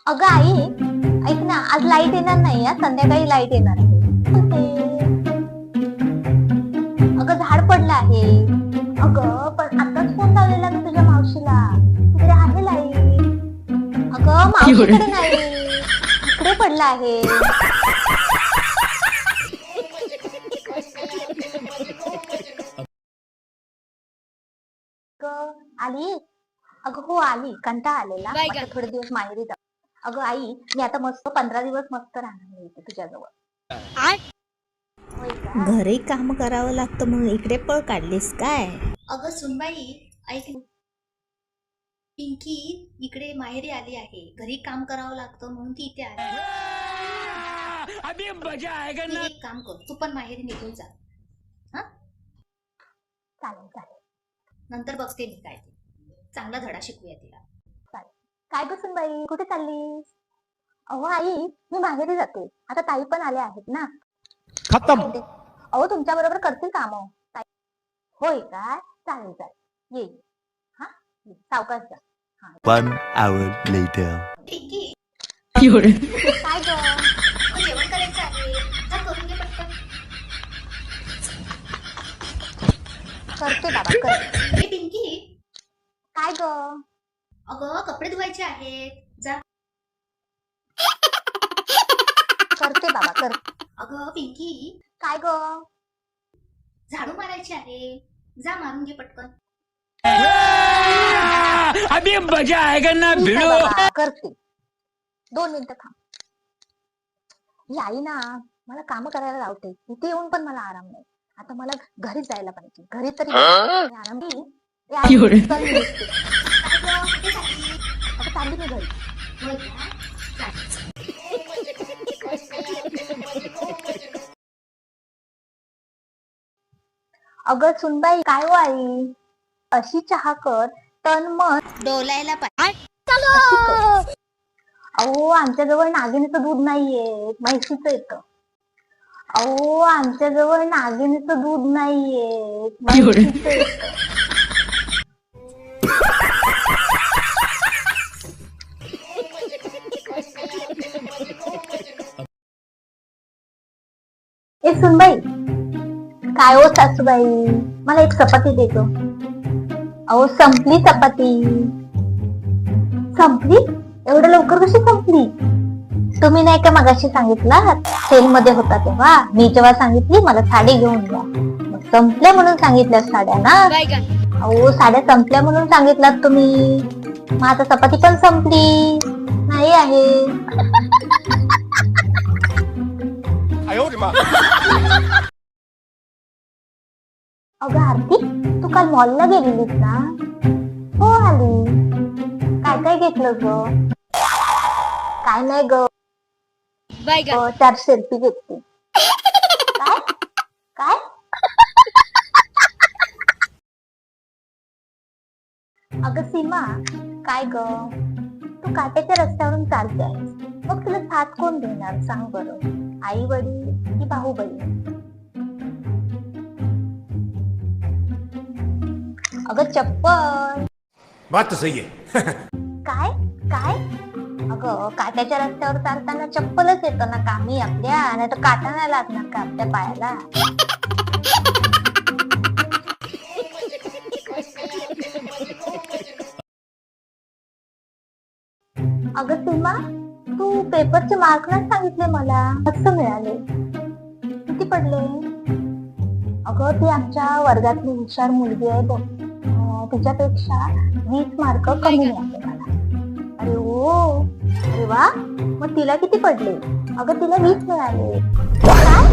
अगं आई, ऐक ना, आज लाईट येणार नाही. संध्याकाळी लाईट येणार आहे. अगं झाड पडलं आहे. अगं पण आताच फोन लावलेला मी तुझ्या मावशीला. तिकडे आहे लाईट. अगं मावशीकडे नाही, इकडे पडलं आहे. आली. अगं हो आली. कंटाळा आलेला. आता थोडे दिवस माहेरी जा. अगं आई, मी आता मस्त 15 दिवस मस्त राहणार इथे तुझ्याजवळ. घरी काम करावं लागतं म्हणून इकडे पळ काढलीस काय? अगं सुनबाई, ऐक, पिंकी इकडे माहेरी आली आहे. घरी काम करावं लागतं म्हणून ती इथे आली. एक काम कर, तू पण माहेरी निघून जा. हा, चालेल चालेल. नंतर बघते मी काय ते. चांगला धडा शिकूया तिला. काय बसून बाई, कुठे चालली? अहो आई, मी माहेरी जाते. आता ताई पण आल्या आहेत ना. खतम. अहो तुमच्या बरोबर करतील काम. होय काय? चालेल चालेल, येईल. हा, सावकाश जा. One hour later. पिंकी, काय ग? जेवण करायचं आहे. जा करून घे पटकन. करते बाबा, करते. ए पिंकी, काय ग? अगं कपडे धुवायचे आहेत. जा. करते बाबा, करते. अगं पिंकी, काय ग? झाडू मारायची आहे. जा मारून घे पटकन. अभी मजा आएगा ना ठीक आहे भिड़ो. बाबा, करते. 2 मिनिटं थांब. ही आई ना मला काम करायला लावते. इथे येऊन पण मला आराम नाही. आता मला घरी जायला पाहिजे. घरी तरी आराम देईल. आता चालली मी घरी. होय का? अगं सुनबाई, काय हो आई, अशी चहा कर, तन मन डोलायला पाहिजे. अशी कर. अहो आमच्याजवळ नागिनीचं दूध नाहीये, म्हैशीचं येतं. अहो आमच्याजवळ नागिनीचं दूध नाहीये, म्हैशीचं येतं. ए सुनबाई, काय हो सासूबाई, मला एक चपाती देतो. अहो संपली चपाती. संपली? एवढं लवकर कशी संपली? तुम्ही नाही का मगाशी सांगितलं सेल मध्ये होता तेव्हा? मी जेव्हा सांगितली मला साडी घेऊन द्या, मग संपल्या म्हणून सांगितल्या साड्या ना. अहो साड्या संपल्या म्हणून सांगितलात तुम्ही. मग आता चपाती पण संपली नाही आहे. अगं आरती, तू काल मॉलला गेलेलीस ना? हो आली. काय काय घेतलं ग? काय नाही ग, 4 सेल्फी घेतली. काय काय? अगं सीमा, काय ग, तू काट्याच्या रस्त्यावरून चालते आहेस, मग तुला साथ कोण देणार सांग बरं? आई वडील की बाहुबली? अगं चप्पल. बात तो सही है. काय काय? अगं काट्याच्या रस्त्यावर चालताना चप्पलच येतं ना कामी आपल्या, नाही तर काटा नाही लागणार का आपल्या पायाला? अगं सीमा, तू पेपरचे मार्क नाही सांगितले मला. मस्त मिळाले. किती पडले? अगं ती आमच्या वर्गातली हुशार मुलगी आहे बघ, तिच्यापेक्षा 20 मार्क कमी मिळाले मला. अरे ओ, अरे वा, मग तिला किती पडले? अगं तिला 20 मिळाले. काय?